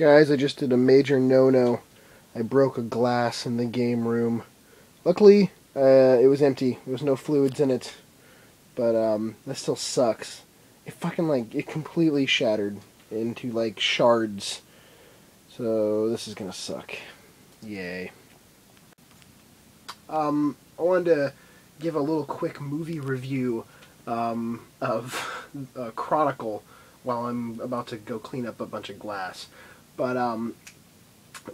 Guys, I just did a major no-no. I broke a glass in the game room. Luckily, it was empty. There was no fluids in it. But, that still sucks. It fucking, it completely shattered into, shards. So, this is gonna suck. Yay. I wanted to give a little quick movie review, of Chronicle while I'm about to go clean up a bunch of glass. But,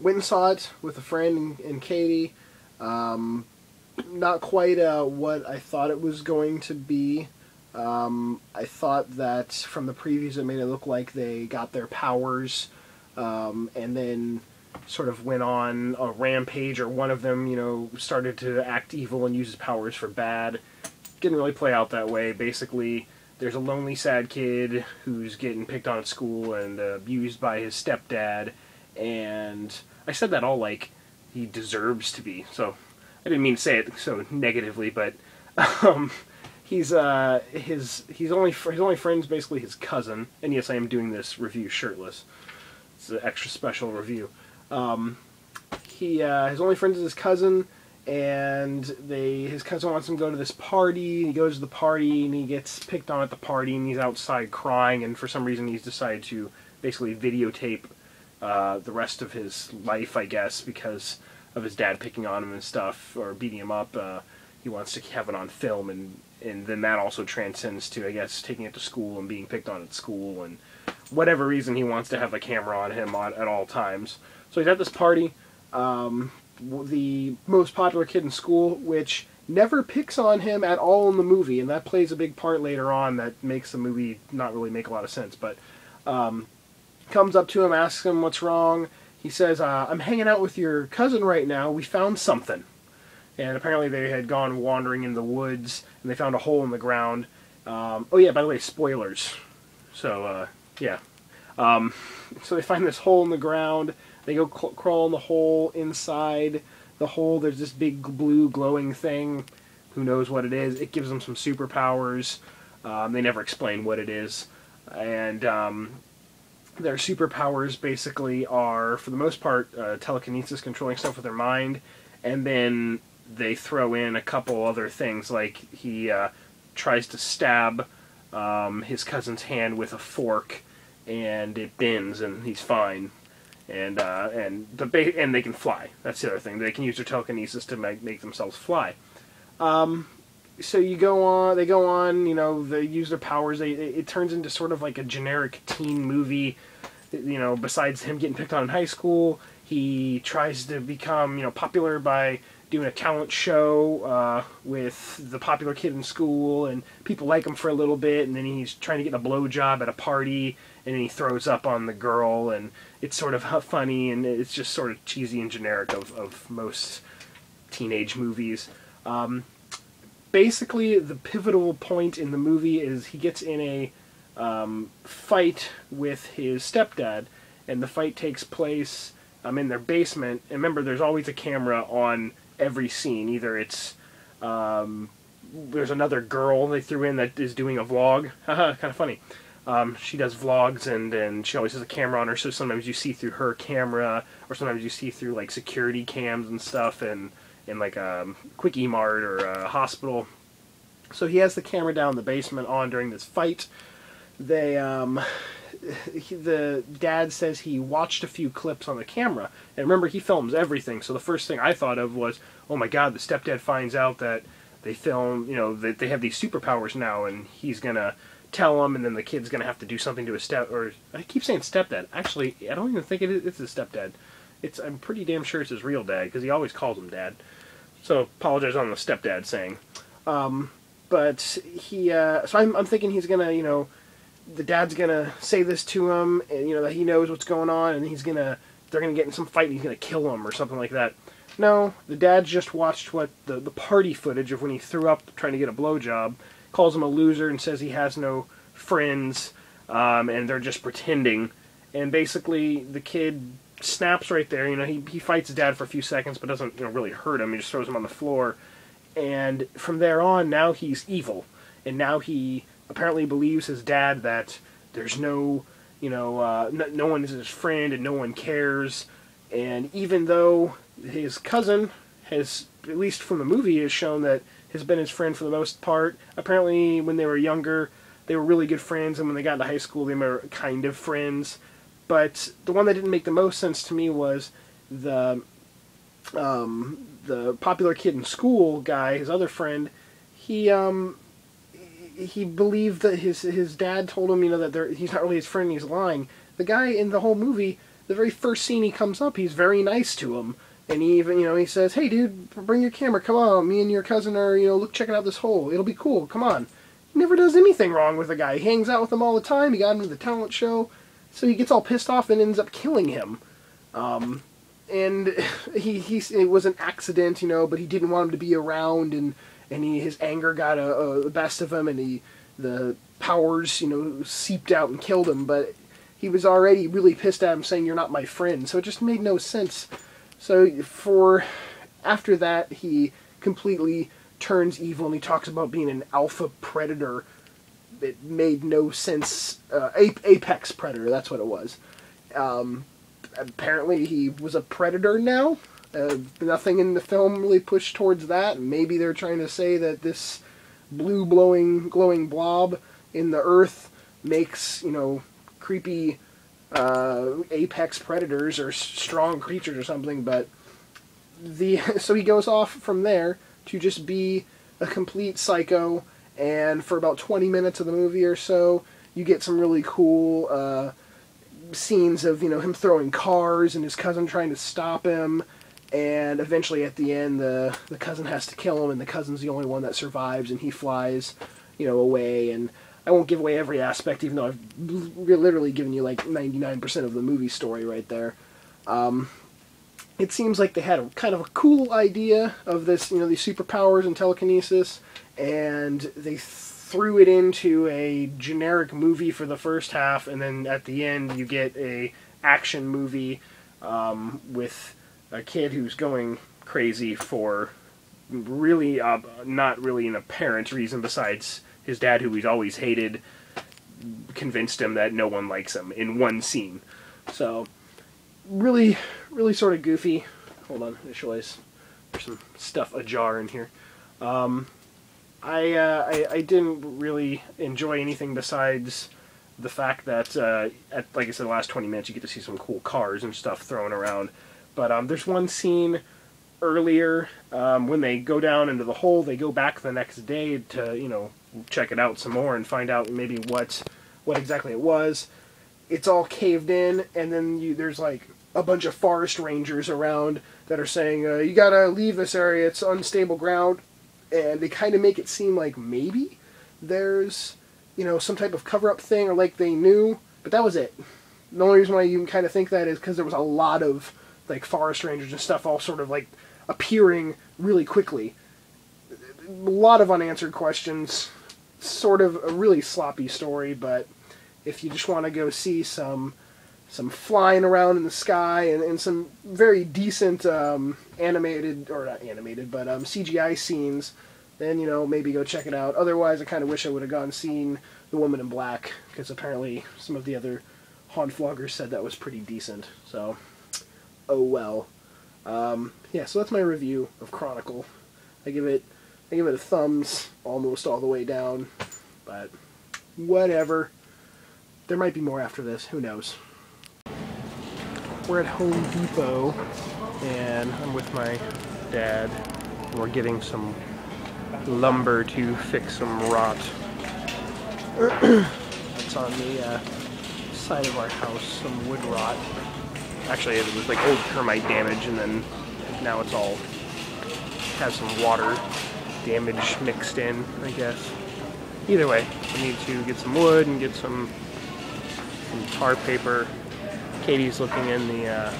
went and saw it with a friend and Katie. Not quite what I thought it was going to be. I thought that from the previews it made it look like they got their powers, and then sort of went on a rampage, or one of them, started to act evil and use his powers for bad. Didn't really play out that way. Basically, there's a lonely, sad kid who's getting picked on at school and abused by his stepdad, and I said that all like he deserves to be, so I didn't mean to say it so negatively, but his only friend's basically his cousin, and yes, I am doing this review shirtless. It's an extra special review. His only friend is his cousin, and his cousin wants him to go to this party. He goes to the party, and he gets picked on at the party, and he's outside crying, and for some reason he's decided to basically videotape the rest of his life, I guess, because of his dad picking on him and stuff, or beating him up. He wants to have it on film, and then that also transcends to, I guess, taking it to school and being picked on at school, and whatever reason he wants to have a camera on him at all times. So he's at this party. The most popular kid in school, which never picks on him at all in the movie, and that plays a big part later on that makes the movie not really make a lot of sense, but comes up to him, asks him what's wrong. He says, I'm hanging out with your cousin right now, we found something. And apparently they had gone wandering in the woods, and they found a hole in the ground. Oh yeah, by the way, spoilers. So, yeah. So they find this hole in the ground. They go crawl in the hole. Inside the hole, there's this big blue glowing thing. Who knows what it is? It gives them some superpowers. They never explain what it is. And their superpowers basically are, for the most part, telekinesis, controlling stuff with their mind. And then they throw in a couple other things, like he tries to stab his cousin's hand with a fork, and it bends, and he's fine. And they can fly. That's the other thing. They can use their telekinesis to make themselves fly. So they go on, they use their powers. It turns into sort of like a generic teen movie. Besides him getting picked on in high school, he tries to become, popular by doing a talent show with the popular kid in school, and people like him for a little bit, and then he's trying to get a blowjob at a party, and then he throws up on the girl, and it's sort of funny, and it's just sort of cheesy and generic of most teenage movies. Basically, the pivotal point in the movie is he gets in a fight with his stepdad, and the fight takes place in their basement. And remember, there's always a camera on every scene. Either it's there's another girl they threw in that is doing a vlog. Haha, kind of funny. She does vlogs, and she always has a camera on her, so sometimes you see through her camera, or sometimes you see through like security cams and stuff, and in like a Quickie Mart or a hospital. So he has the camera down in the basement on during this fight. The dad says he watched a few clips on the camera, and remember, he films everything, so the first thing I thought of was, oh my god, the stepdad finds out that they film, that they have these superpowers now, and he's gonna tell him, and then the kid's gonna have to do something to his or I keep saying stepdad. Actually, I don't even think it's his stepdad. I'm pretty damn sure it's his real dad, because he always calls him dad. So apologize on the stepdad saying. But he, so I'm thinking he's gonna, the dad's gonna say this to him, and, that he knows what's going on, and they're gonna get in some fight, and he's gonna kill him or something like that. No, the dad just watched the party footage of when he threw up trying to get a blowjob, calls him a loser, and says he has no friends, and they're just pretending. And basically, the kid snaps right there. He fights his dad for a few seconds, but doesn't really hurt him. He just throws him on the floor. And from there on, now he's evil, and now he apparently believes his dad that there's no you know, no one is his friend and no one cares. And even though his cousin has, at least from the movie, has shown that has been his friend for the most part, apparently when they were younger, they were really good friends, and when they got into high school, they were kind of friends. But the one that didn't make the most sense to me was the popular kid in school guy, his other friend. He believed that his dad told him, you know, that he's not really his friend, he's lying. The guy in the whole movie, the very first scene he comes up, he's very nice to him. And he even, you know, he says, "Hey dude, bring your camera, come on, me and your cousin are, you know, look, checking out this hole. It'll be cool, come on." He never does anything wrong with the guy. He hangs out with him all the time, he got him to the talent show, so he gets all pissed off and ends up killing him. And it was an accident, you know, but he didn't want him to be around, and his anger got the best of him, and the powers, you know, seeped out and killed him, but he was already really pissed at him, saying, "You're not my friend," so it just made no sense. So after that, he completely turns evil, and he talks about being an alpha predator. It made no sense. Apex predator, that's what it was. Apparently he was a predator now. Nothing in the film really pushed towards that. Maybe they're trying to say that this blue glowing blob in the earth makes, you know, creepy apex predators or strong creatures or something, but so he goes off from there to just be a complete psycho, and for about 20 minutes of the movie or so, you get some really cool scenes of, you know, him throwing cars and his cousin trying to stop him, and eventually at the end the cousin has to kill him, and the cousin's the only one that survives, and he flies, you know, away. And I won't give away every aspect, even though I've literally given you like 99% of the movie story right there. It seems like they had a kind of a cool idea of this, you know, these superpowers and telekinesis, and they threw it into a generic movie for the first half, and then at the end you get a action movie with a kid who's going crazy for really not really an apparent reason, besides his dad, who he's always hated, convinced him that no one likes him in one scene. So really sort of goofy. Hold on, I should realize there's some stuff ajar in here. I didn't really enjoy anything besides the fact that, like I said, the last 20 minutes you get to see some cool cars and stuff thrown around. But there's one scene earlier when they go down into the hole. They go back the next day to, you know, check it out some more and find out maybe what exactly it was. It's all caved in, and then there's like a bunch of forest rangers around that are saying, you gotta leave this area, it's unstable ground. And they kind of make it seem like maybe there's, you know, some type of cover-up thing, or like they knew, but that was it. The only reason why you kind of think that is because there was a lot of like forest rangers and stuff all sort of like appearing really quickly. A lot of unanswered questions, sort of a really sloppy story, but if you just want to go see some flying around in the sky and some very decent animated, or not animated, but CGI scenes, then, you know, maybe go check it out. Otherwise, I kind of wish I would have gone and seen The Woman in Black, because apparently some of the other haunt vloggers said that was pretty decent. So, oh well. Yeah, so that's my review of Chronicle. I give it a thumbs almost all the way down, but whatever. There might be more after this, who knows. We're at Home Depot, and I'm with my dad, and we're getting some lumber to fix some rot. That's on the side of our house, some wood rot. Actually, it was like old termite damage, and then now it's all has some water damage mixed in, I guess. Either way, we need to get some wood and get some tar paper. Katie's looking in the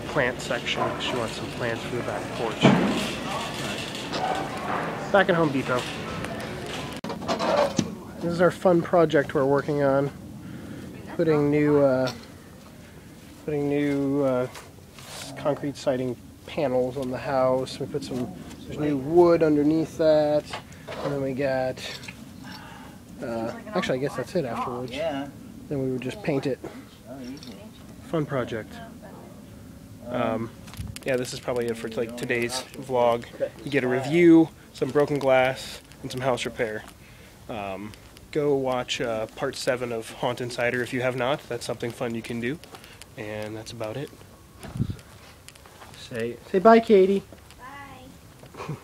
plant section. She wants some plants for the back porch. Right. Back at Home Depot. This is our fun project we're working on. Putting new concrete siding panels on the house. We put there's new wood underneath that, and then we got. Actually, I guess that's it afterwards. Yeah. then we would just paint it. Fun project. Yeah, this is probably it for like today's vlog. You get a review, some broken glass, and some house repair. Go watch part 7 of Haunt Insider if you have not. That's something fun you can do. And that's about it. Say bye, Katie. Bye.